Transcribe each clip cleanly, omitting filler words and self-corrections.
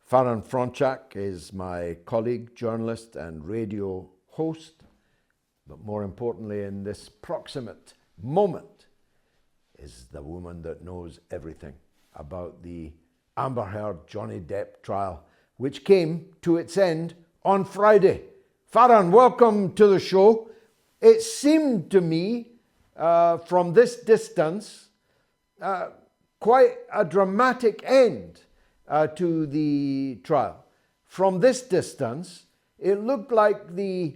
Farhan Fronchak is my colleague, journalist, and radio host. But more importantly, in this proximate moment, is the woman that knows everything about the Amber Heard Johnny Depp trial, which came to its end on Friday. Farhan, welcome to the show. It seemed to me, from this distance, quite a dramatic end to the trial. From this distance, it looked like the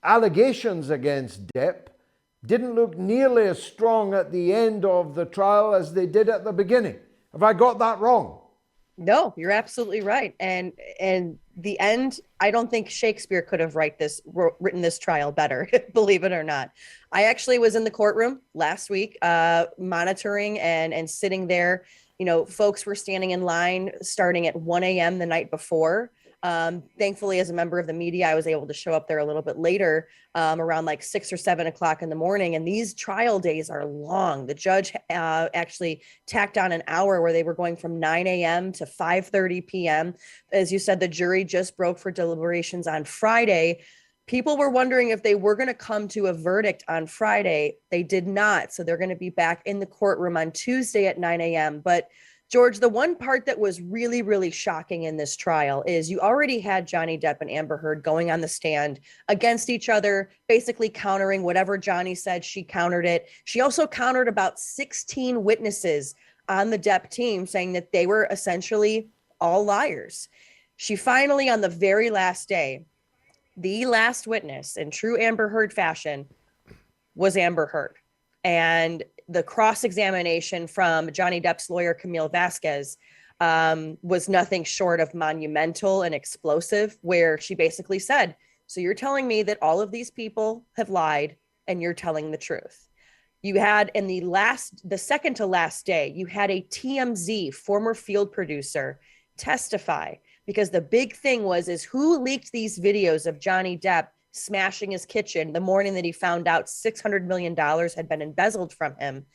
allegations against Depp didn't look nearly as strong at the end of the trial as they did at the beginning. Have I got that wrong? No, you're absolutely right. And the end, I don't think Shakespeare could have written this trial better, believe it or not. I actually was in the courtroom last week, monitoring and sitting there. You know, folks were standing in line starting at 1 a.m. the night before. Thankfully, as a member of the media, I was able to show up there a little bit later, around like 6 or 7 o'clock in the morning. And these trial days are long. The judge actually tacked on an hour where they were going from 9 a.m. to 5:30 p.m. As you said, the jury just broke for deliberations on Friday. People were wondering if they were going to come to a verdict on Friday. They did not. So they're going to be back in the courtroom on Tuesday at 9 a.m. But George, the one part that was really, really shocking in this trial is you already had Johnny Depp and Amber Heard going on the stand against each other, basically countering whatever Johnny said. She countered it. She also countered about 16 witnesses on the Depp team, saying that they were essentially all liars. She finally, on the very last day, the last witness in true Amber Heard fashion was Amber Heard. And the cross-examination from Johnny Depp's lawyer, Camille Vasquez, was nothing short of monumental and explosive, where she basically said, so you're telling me that all of these people have lied and you're telling the truth. You had in the second to last day, you had a TMZ former field producer testify, because the big thing is who leaked these videos of Johnny Depp smashing his kitchen the morning that he found out $600 million had been embezzled from him.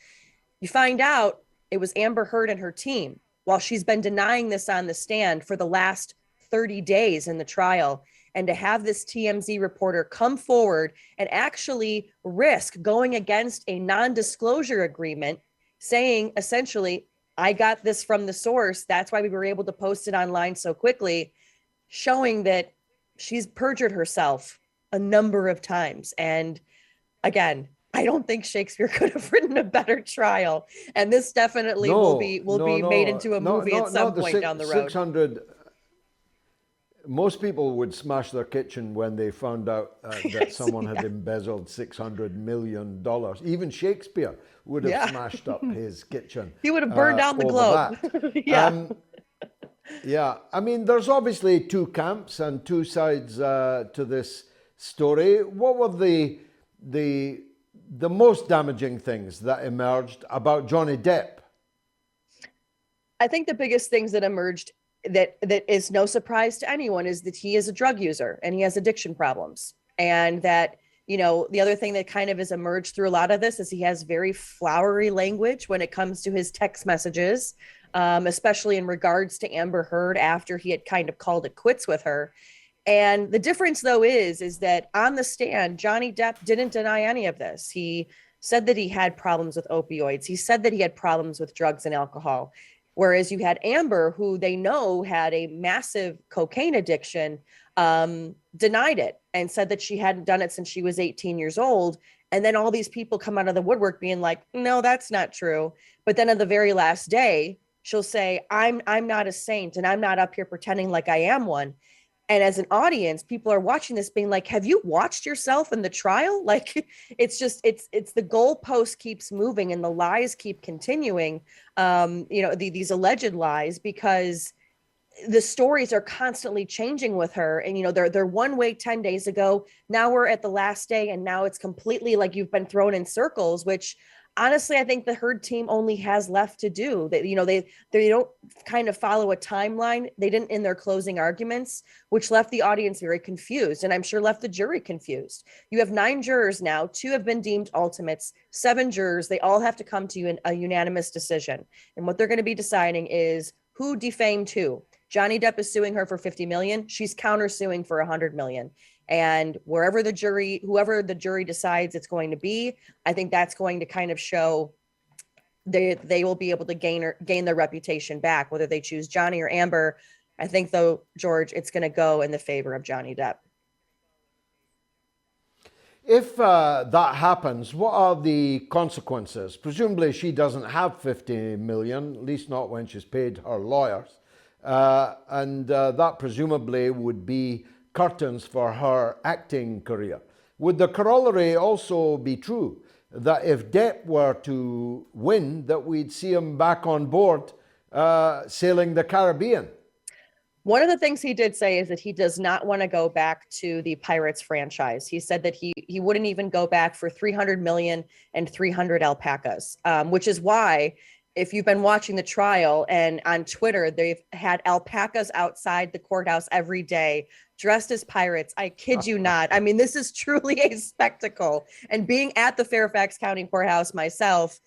You find out it was Amber Heard and her team, while she's been denying this on the stand for the last 30 days in the trial. And to have this TMZ reporter come forward and actually risk going against a non-disclosure agreement, saying essentially, I got this from the source, that's why we were able to post it online so quickly, showing that she's perjured herself a number of times. And again, I don't think Shakespeare could have written a better trial. And this definitely will be made into a movie at some point down the road. 600. Most people would smash their kitchen when they found out that someone had embezzled $600 million. Even Shakespeare would have smashed up his kitchen. He would have burned down the globe. Yeah. I mean, there's obviously two camps and two sides to this story. What were the most damaging things that emerged about Johnny Depp? I think the biggest things that emerged that is no surprise to anyone is that he is a drug user and he has addiction problems. And that, you know, the other thing that kind of has emerged through a lot of this is he has very flowery language when it comes to his text messages, especially in regards to Amber Heard after he had kind of called it quits with her. And the difference, though, is that on the stand, Johnny Depp didn't deny any of this. He said that he had problems with opioids. He said that he had problems with drugs and alcohol. Whereas you had Amber, who they know had a massive cocaine addiction, denied it and said that she hadn't done it since she was 18 years old. And then all these people come out of the woodwork being like, no, that's not true. But then on the very last day, she'll say, I'm not a saint and I'm not up here pretending like I am one. And as an audience, people are watching this being like, have you watched yourself in the trial? Like, it's the goalpost keeps moving and the lies keep continuing, these alleged lies, because the stories are constantly changing with her. And, you know, they're one way 10 days ago. Now we're at the last day. And now it's completely like you've been thrown in circles, which honestly, I think the Heard team only has left to do. That, you know, they don't kind of follow a timeline. They didn't in their closing arguments, which left the audience very confused, and I'm sure left the jury confused. You have 9 jurors now. 2 have been deemed ultimates. 7 jurors. They all have to come to a unanimous decision. And what they're going to be deciding is who defamed who. Johnny Depp is suing her for 50 million. She's countersuing for 100 million. And whoever the jury decides it's going to be, I think that's going to kind of show they will be able to gain their reputation back, whether they choose Johnny or Amber. I think, though, George, it's going to go in the favor of Johnny Depp. If that happens, what are the consequences? Presumably she doesn't have 50 million, at least not when she's paid her lawyers. And that presumably would be curtains for her acting career. Would the corollary also be true, that if Depp were to win, that we'd see him back on board sailing the Caribbean? One of the things he did say is that he does not want to go back to the Pirates franchise. He said that he wouldn't even go back for 300 million and 300 alpacas, which is why, if you've been watching the trial and on Twitter, they've had alpacas outside the courthouse every day dressed as pirates. I kid you not. I mean, this is truly a spectacle. And being at the Fairfax County Courthouse myself,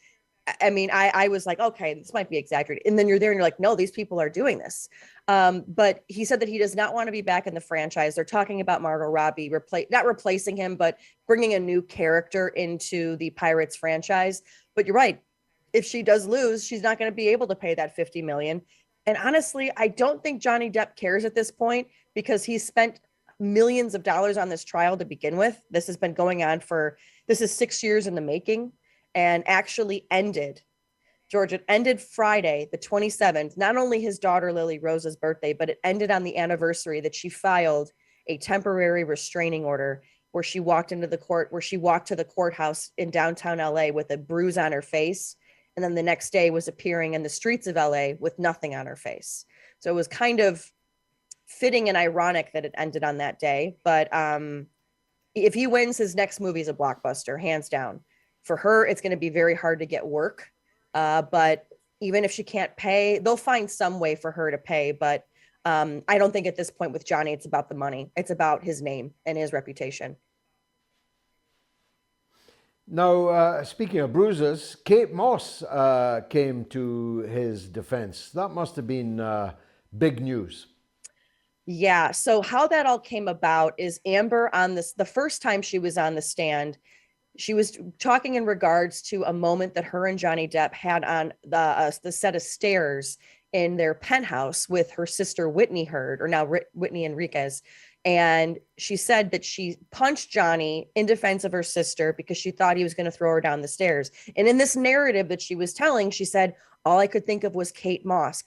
I mean, I was like, okay, this might be exaggerated. And then you're there and you're like, no, these people are doing this. But he said that he does not want to be back in the franchise. They're talking about Margot Robbie, not replacing him, but bringing a new character into the Pirates franchise. But you're right. If she does lose, she's not going to be able to pay that 50 million. And honestly, I don't think Johnny Depp cares at this point, because he's spent millions of dollars on this trial to begin with. This has been going on this is 6 years in the making, and actually ended, George, it ended Friday, the 27th, not only his daughter Lily Rose's birthday, but it ended on the anniversary that she filed a temporary restraining order where she walked to the courthouse in downtown LA with a bruise on her face. And then the next day was appearing in the streets of LA with nothing on her face. So it was kind of fitting and ironic that it ended on that day. But if he wins, his next movie is a blockbuster, hands down. For her, it's going to be very hard to get work. But even if she can't pay, they'll find some way for her to pay. But I don't think at this point with Johnny, it's about the money. It's about his name and his reputation. Now, speaking of bruises, Kate Moss came to his defense. That must have been big news. Yeah. So how that all came about is Amber the first time she was on the stand, she was talking in regards to a moment that her and Johnny Depp had on the set of stairs in their penthouse with her sister, Whitney Heard, or now Whitney Enriquez. And she said that she punched Johnny in defense of her sister because she thought he was going to throw her down the stairs. And in this narrative that she was telling, she said, all I could think of was Kate Moss.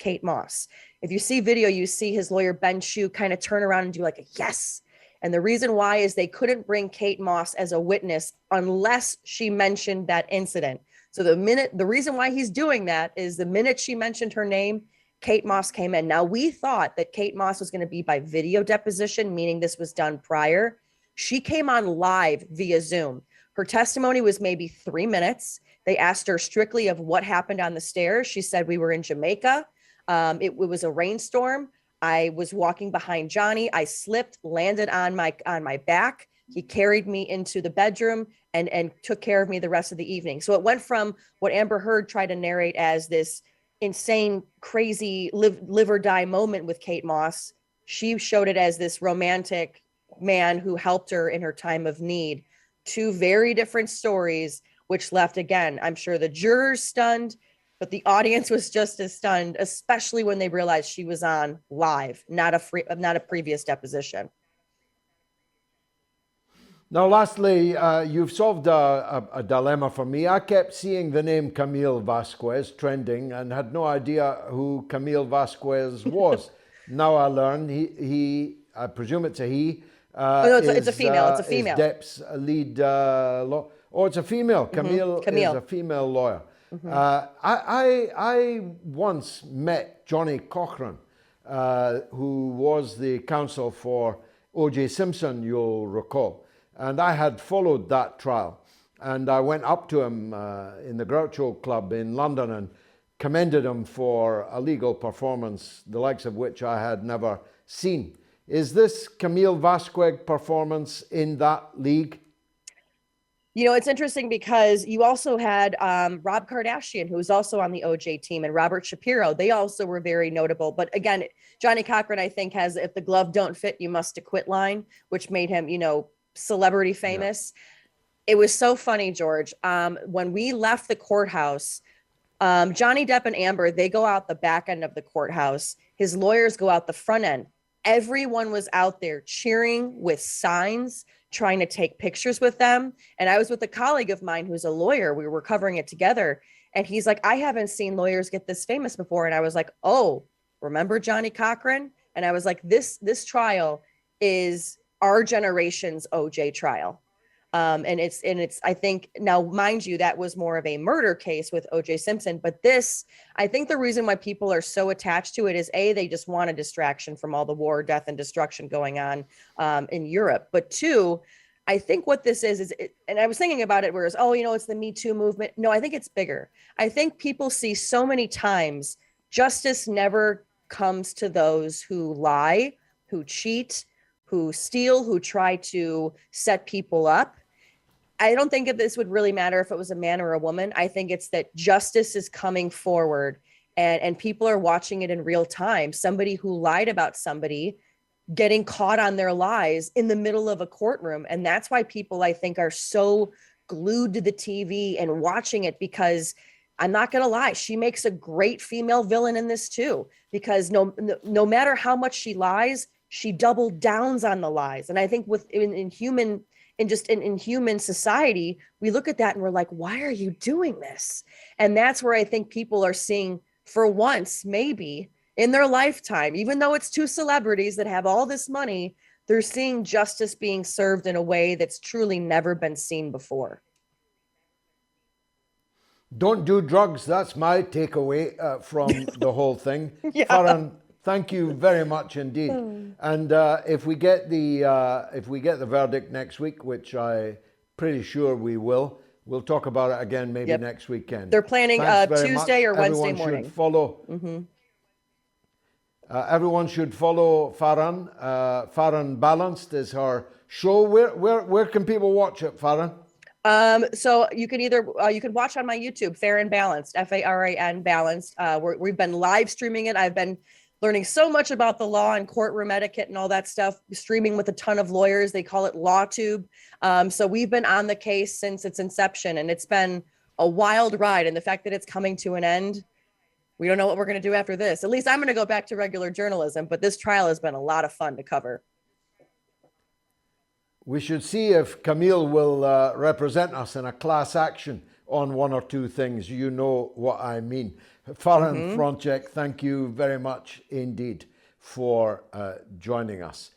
If you see video, you see his lawyer, Ben Shue, kind of turn around and do like a yes. And the reason why is they couldn't bring Kate Moss as a witness unless she mentioned that incident. So the reason why he's doing that is the minute she mentioned her name, Kate Moss came in. Now, we thought that Kate Moss was going to be by video deposition, meaning this was done prior. She came on live via Zoom. Her testimony was maybe 3 minutes. They asked her strictly of what happened on the stairs. She said, we were in Jamaica. It was a rainstorm. I was walking behind Johnny. I slipped, landed on my back. He carried me into the bedroom and took care of me the rest of the evening. So it went from what Amber Heard tried to narrate as this insane, crazy live or die moment with Kate Moss. She showed it as this romantic man who helped her in her time of need. Two very different stories, which left, again, I'm sure the jurors stunned, but the audience was just as stunned, especially when they realized she was on live, not a previous deposition. Now, lastly, you've solved a dilemma for me. I kept seeing the name Camille Vasquez trending and had no idea who Camille Vasquez was. Now I learn I presume it's a he. It's a female. It's a female. Is Depp's lead law. Oh, it's a female. Camille is a female lawyer. Mm-hmm. I once met Johnny Cochran, who was the counsel for OJ Simpson, you'll recall. And I had followed that trial. And I went up to him in the Groucho Club in London and commended him for a legal performance, the likes of which I had never seen. Is this Camille Vasquez performance in that league? You know, it's interesting because you also had Rob Kardashian, who was also on the OJ team, and Robert Shapiro. They also were very notable. But again, Johnny Cochran, I think, has "If the glove don't fit, you must acquit" line, which made him, celebrity Yeah. famous. It was so funny, George. When we left the courthouse, Johnny Depp and Amber, they go out the back end of the courthouse. His lawyers go out the front end. Everyone was out there cheering with signs, trying to take pictures with them. And I was with a colleague of mine who's a lawyer. We were covering it together. And he's like, I haven't seen lawyers get this famous before. And I was like, oh, remember Johnny Cochran? And I was like, this trial is our generation's OJ trial. And it's I think now, mind you, that was more of a murder case with OJ Simpson, but this, I think the reason why people are so attached to it is A, they just want a distraction from all the war, death, and destruction going on in Europe. But two, I think what this is and I was thinking about it, whereas, it's the Me Too movement. No, I think it's bigger. I think people see so many times justice never comes to those who lie, who cheat, who steal, who try to set people up. I don't think if this would really matter if it was a man or a woman. I think it's that justice is coming forward and people are watching it in real time. Somebody who lied about somebody getting caught on their lies in the middle of a courtroom. And that's why people, I think, are so glued to the TV and watching it, because I'm not going to lie, she makes a great female villain in this too, because no matter how much she lies, she double downs on the lies. And I think in human society, we look at that and we're like, why are you doing this? And that's where I think people are seeing, for once, maybe in their lifetime, even though it's two celebrities that have all this money, they're seeing justice being served in a way that's truly never been seen before. Don't do drugs. That's my takeaway from the whole thing. Yeah. Farhan, thank you very much indeed. And if we get the verdict next week, which I'm pretty sure we will, we'll talk about it again maybe next weekend. They're planning Tuesday or Wednesday morning. Should follow. Everyone should follow Farhan. Farhan Balanced is her show. Where can people watch it, Farhan? So you can you can watch on my YouTube, Farhan Balanced, Faran Balanced. We've been live streaming it. I've been learning so much about the law and courtroom etiquette and all that stuff, streaming with a ton of lawyers. They call it LawTube. So we've been on the case since its inception, and it's been a wild ride. And the fact that it's coming to an end, we don't know what we're going to do after this. At least I'm going to go back to regular journalism, but this trial has been a lot of fun to cover. We should see if Camille will represent us in a class action on one or two things. You know what I mean. Farhan Fronczek, thank you very much indeed for joining us.